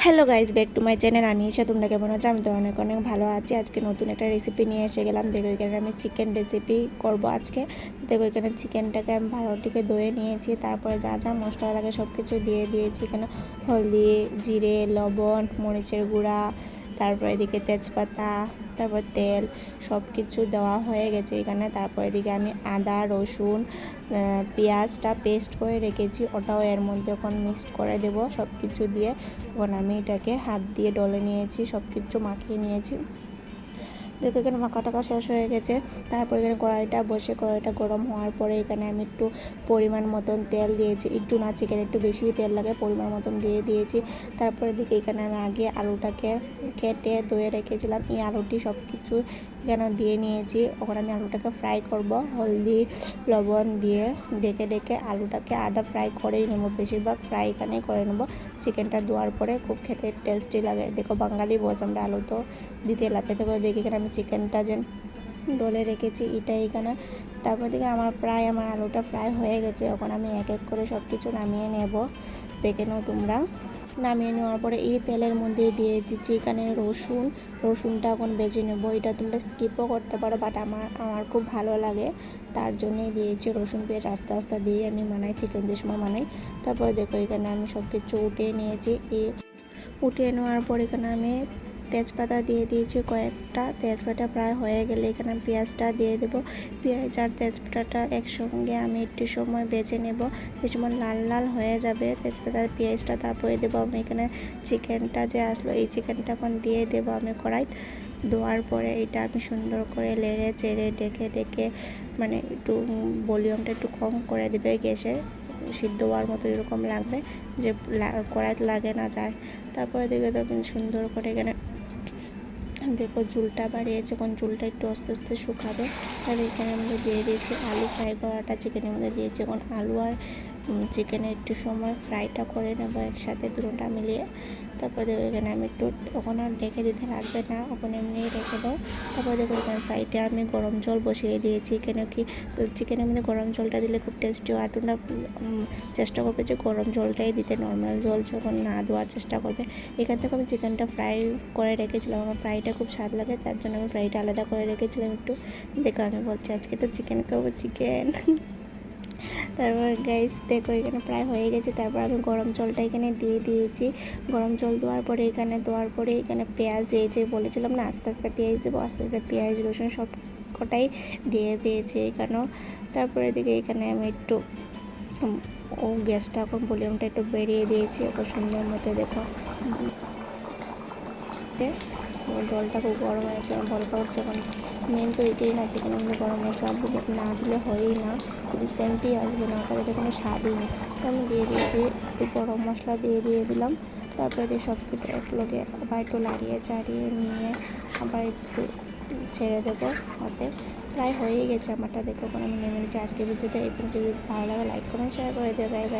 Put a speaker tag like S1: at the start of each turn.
S1: Hello guys, back to my channel. আমি ঈশা। তোমরা কেমন আছো? আমি তো অনেক অনেক ভালো আছি। আজকে নতুন একটা রেসিপি নিয়ে এসে গেলাম। দেখো এখানে আমি চিকেন রেসিপি করব আজকে। দেখো এখানে চিকেনটাকে আমি ভালো থেকে ধুয়ে নিয়েছি, তারপরে যা যা মশলা লাগে সব কিছু দিয়ে দিয়েছি। এখানে হলদি, জিরে, লবণ, মরিচের গুঁড়া, তারপরে এদিকে তেজপাতা, তারপর তেল, সব কিছু দেওয়া হয়ে গেছে এখানে। তারপর এদিকে আমি আদা, রসুন, পেঁয়াজটা পেস্ট করে রেখেছি, ওটাও এর মধ্যে এখন মিক্সড করে দেব সব কিছু দিয়ে। এখন আমি এটাকে হাত দিয়ে ডলে নিয়েছি, সব কিছু মাখিয়ে নিয়েছি। দেখো এখানে মাখা টাকা শেষ হয়ে গেছে। তারপর এখানে কড়াইটা বসে, কড়াইটা গরম হওয়ার পরে এখানে আমি একটু পরিমাণ মতন তেল দিয়েছি। একটু না, চিকেন একটু বেশি তেল লাগে, পরিমাণ মতন দিয়ে দিয়েছি। তারপরে দিকে এখানে আমি আগে আলুটাকে কেটে ধুয়ে রেখেছিলাম, এই আলুটি সব কিছু এখানে দিয়ে নিয়েছি। ওখানে আমি আলুটাকে ফ্রাই করব, হলদি লবণ দিয়ে ডেকে ডেকে আলুটাকে আদা ফ্রাই করেই নেব, বেশিরভাগ ফ্রাই এখানেই করে নেব। চিকেনটা ধোয়ার পরে খুব খেতে টেস্টি লাগে। দেখো বাঙালি বস, আমরা আলু তো দিতে লাফাতে করে দেখি। এখানে আমি চিকেনটা যে ডলে রেখেছি এটা এখানে। তারপর থেকে আমার আলুটা ফ্রাই হয়ে গেছে। এখন আমি এক এক করে সব কিছু নামিয়ে নেব, দেখে নাও তোমরা। নামিয়ে নেওয়ার পরে এই তেলের মধ্যে দিয়ে দিচ্ছি এখানে রসুনটা এখন বেজে নেব। এটা তোমরা স্কিপও করতে পারো, বাট আমার খুব ভালো লাগে, তার জন্যই দিয়েছি। রসুন পেঁয়াজ আস্তে আস্তে দিয়ে আমি বানাই, চিকেন যে সময় বানাই। তারপরে দেখো এখানে আমি সব কিছু উঠিয়ে নিয়েছি। উঠিয়ে নেওয়ার পর এখানে আমি তেজপাতা দিয়ে দিয়েছি কয়েকটা। তেজপাতা প্রায় হয়ে গেলে এখানে পেঁয়াজটা দিয়ে দেবো। পেঁয়াজ আর তেজপাতাটা একসঙ্গে আমি একটু সময় বেজে নেব, যে সময় লাল লাল হয়ে যাবে তেজপাতা আর পেঁয়াজটা। তারপরে দেবো আমি এখানে চিকেনটা যে আসলো, এই চিকেনটা এখন দিয়ে দেবো আমি কড়াই। দেওয়ার পরে এটা আমি সুন্দর করে লেড়ে চেড়ে ডেকে ডেকে, মানে একটু ভলিউমটা একটু কম করে দেবে গ্যাসের, সিদ্ধ হওয়ার মতো এরকম লাগবে, যে কড়াইতে লাগে না যায়। তারপরে দেখে তো সুন্দর করে এখানে দেখো ঝুলটা বাড়িয়েছে, যখন ঝুলটা একটু আস্তে আস্তে শুকাবে। আর এখানে আমরা দিয়ে দিয়েছি আলু ফ্রাই করাটা, চিকেনের মধ্যে দিয়েছি। এখন আলু আর চিকেনে একটু সময় ফ্রাইটা করে নেবো একসাথে, দুটোটা মিলিয়ে। তারপরে দেখো এখানে আমি একটু, ওখানে আর ঢেকে দিতে লাগবে না, ওখানে এমনি রেখে দাও। তারপরে দেখো এখানে সাইডে আমি গরম জল বসিয়ে দিয়েছি। কেন কি চিকেনের মধ্যে গরম জলটা দিলে খুব টেস্টি হয়। তোমরা চেষ্টা করবে যে গরম জলটাই দিতে, নর্মাল জল যখন না দেওয়ার চেষ্টা করবে। এখান থেকে আমি চিকেনটা ফ্রাই করে রেখেছিলাম, আমার ফ্রাইটা খুব স্বাদ লাগে, তার জন্য আমি ফ্রাইটা আলাদা করে রেখেছিলাম একটু। দেখো আমি বলছি আজকে তো চিকেন খাবো, চিকেন। তারপর গাইস দেখো এখানে প্রায় হয়ে গেছে। তারপর আমি গরম জলটা এখানে দিয়ে দিয়েছি। গরম জল দেওয়ার পরে এখানে পেঁয়াজ দিয়েছি, বলেছিলাম না আস্তে আস্তে পেঁয়াজ দেবো, আস্তে আস্তে পেঁয়াজ রসুন সব কটাই দিয়ে দিয়েছি এখানেও। তারপরে এদিকে এখানে আমি একটু গ্যাসটা এখন ভলিউমটা একটু বেরিয়ে দিয়েছি, ওটা সুন্দর মতো দেখো জলটা খুব গরম হয়েছে, বলকা উঠছে। এখন মেন তো এটাই না, চিকেনের মধ্যে গরম মশলা না দিলে হয়ই না, কিন্তু সেন্টই আসবে না, তাদের কোনো স্বাদই নেই। তো আমি দিয়ে দিয়েছি একটু গরম মশলা দিয়ে দিলাম। তারপরে দিয়ে সব কিছু এক লগে আবার একটু লাড়িয়ে চাড়িয়ে নিয়ে আবার একটু ছেড়ে দেবো হাতে। প্রায় হয়েই গেছে আমারটা। দেখো এখন আমি নেমে নিচ্ছি। আজকের ভিডিওটা এই পর্যন্ত। যদি ভালো লাগে লাইক কমেন্ট শেয়ার করে দেবো।